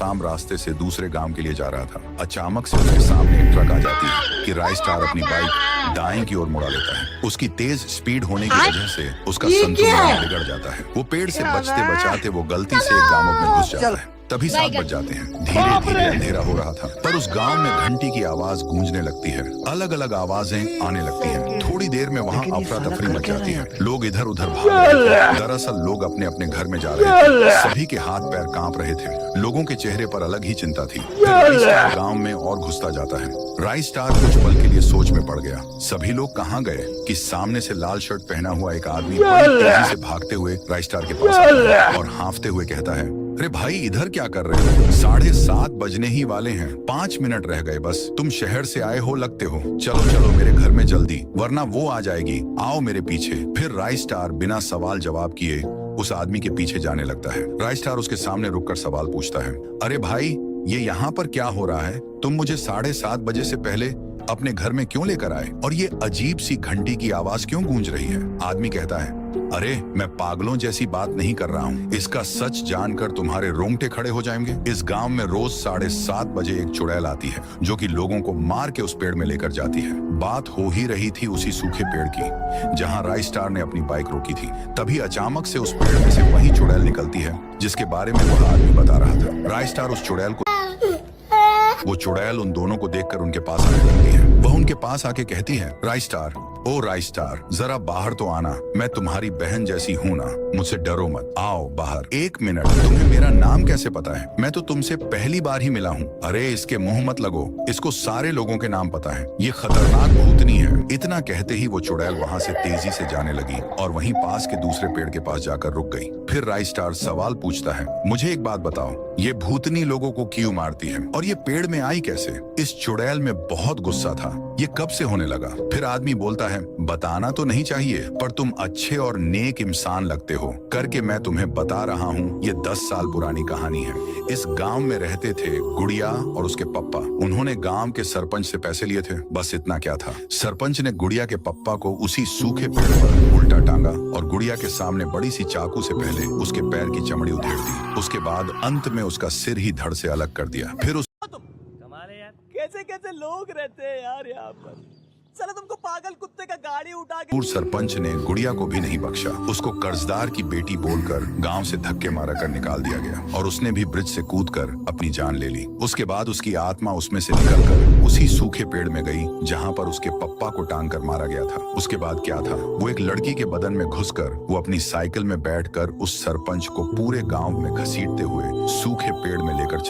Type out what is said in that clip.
शाम रास्ते से दूसरे गांव के लिए जा रहा था। अचानक से उसके सामने एक ट्रक आ जाती है कि राय स्टार अपनी बाइक दाएं की ओर मुड़ा लेता है। उसकी तेज स्पीड होने की वजह से उसका संतुलन बिगड़ जाता है। वो पेड़ से बचते बचाते वो गलती से एक गांव में घुस जाता है। तभी 7 बज जाते हैं। धीरे धीरे अंधेरा हो रहा था, पर उस गांव में घंटी की आवाज गूंजने लगती है। अलग अलग आवाजें आने लगती हैं। थोड़ी देर में वहां अफरा तफरी मच जाती है। लोग इधर उधर भाग रहे थे। दरअसल लोग अपने अपने घर में जा रहे थे। सभी के हाथ पैर कांप रहे थे। लोगों के चेहरे पर अलग ही चिंता थी। राय स्टार गांव में और घुसता जाता है। राय स्टार कुछ पल के लिए सोच में पड़ गया। सभी लोग कहाँ गए कि सामने से लाल शर्ट पहना हुआ एक आदमी बड़ी तेजी से भागते हुए राय स्टार के पास आता है और हांफते हुए कहता है, अरे भाई इधर क्या कर रहे हो? 7:30 बजने ही वाले हैं। 5 मिनट रह गए बस। तुम शहर से आए हो लगते हो। चलो चलो मेरे घर में जल्दी, वरना वो आ जाएगी। आओ मेरे पीछे। फिर राय स्टार बिना सवाल जवाब किए उस आदमी के पीछे जाने लगता है। राय स्टार उसके सामने रुककर सवाल पूछता है, अरे भाई ये यहाँ पर क्या हो रहा है? तुम मुझे 7:30 बजे से पहले अपने घर में क्यों लेकर आए? और ये अजीब सी घंटी की आवाज क्यों गूंज रही है? आदमी कहता है, अरे मैं पागलों जैसी बात नहीं कर रहा हूँ। इसका सच जानकर तुम्हारे रोंगटे खड़े हो जाएंगे। इस गांव में रोज 7:30 बजे एक चुड़ैल आती है जो कि लोगों को मार के उस पेड़ में लेकर जाती है। बात हो ही रही थी उसी सूखे पेड़ की जहां राय स्टार ने अपनी बाइक रोकी थी। तभी अचानक से उस पेड़ में से वही चुड़ैल निकलती है जिसके बारे में वह आदमी बता रहा था। राय स्टार उस चुड़ैल को वो चुड़ैल उन दोनों को देखकर उनके पास आने लगती है। वह उनके पास आके कहती है, राय स्टार, ओ राय स्टार, जरा बाहर तो आना। मैं तुम्हारी बहन जैसी हूँ ना, मुझसे डरो मत। आओ बाहर। 1 मिनट, तुम्हें मेरा नाम कैसे पता है? मैं तो तुमसे पहली बार ही मिला हूँ। अरे इसके मुंह मत लगो, इसको सारे लोगों के नाम पता है। ये खतरनाक भूतनी है। इतना कहते ही वो चुड़ैल वहाँ से तेजी से जाने लगी और वहीं पास के दूसरे पेड़ के पास जाकर रुक गई। फिर राय स्टार सवाल पूछता है, मुझे एक बात बताओ, ये भूतनी लोगों को क्यों मारती है और ये पेड़ में आई कैसे? इस चुड़ैल में बहुत गुस्सा था। ये कब से होने लगा? फिर आदमी बोलता है, बताना तो नहीं चाहिए, पर तुम अच्छे और नेक इंसान लगते हो करके मैं तुम्हें बता रहा हूँ। ये 10 साल पुरानी कहानी है। इस गांव में रहते थे गुड़िया और उसके पप्पा। उन्होंने गांव के सरपंच से पैसे लिए थे। बस इतना क्या था। सरपंच ने गुड़िया के पप्पा को उसी सूखे पेड़ पर उल्टा टांगा और गुड़िया के सामने बड़ी सी चाकू से पहले उसके पैर की चमड़ी उधेड़ दी। उसके बाद अंत में उसका सिर ही धड़ से अलग कर दिया। फिर कमाल है यार, कैसे कैसे लोग रहते हैं यार यहाँ पर। चलो तुमको पागल कुत्ते का गाड़ी उठा के। सरपंच ने गुड़िया को भी नहीं बख्शा। उसको कर्जदार की बेटी बोलकर गांव से धक्के मारा कर निकाल दिया गया और उसने भी ब्रिज से कूदकर अपनी जान ले ली। उसके बाद उसकी आत्मा उसमें से निकलकर उसी सूखे पेड़ में गई जहां पर उसके पप्पा को टांग कर मारा गया था। उसके बाद क्या था, वो एक लड़की के बदन में घुसकर वो अपनी साइकिल में बैठकर उस सरपंच को पूरे गाँव में घसीटते हुए सूखे पेड़ में लेकर चली।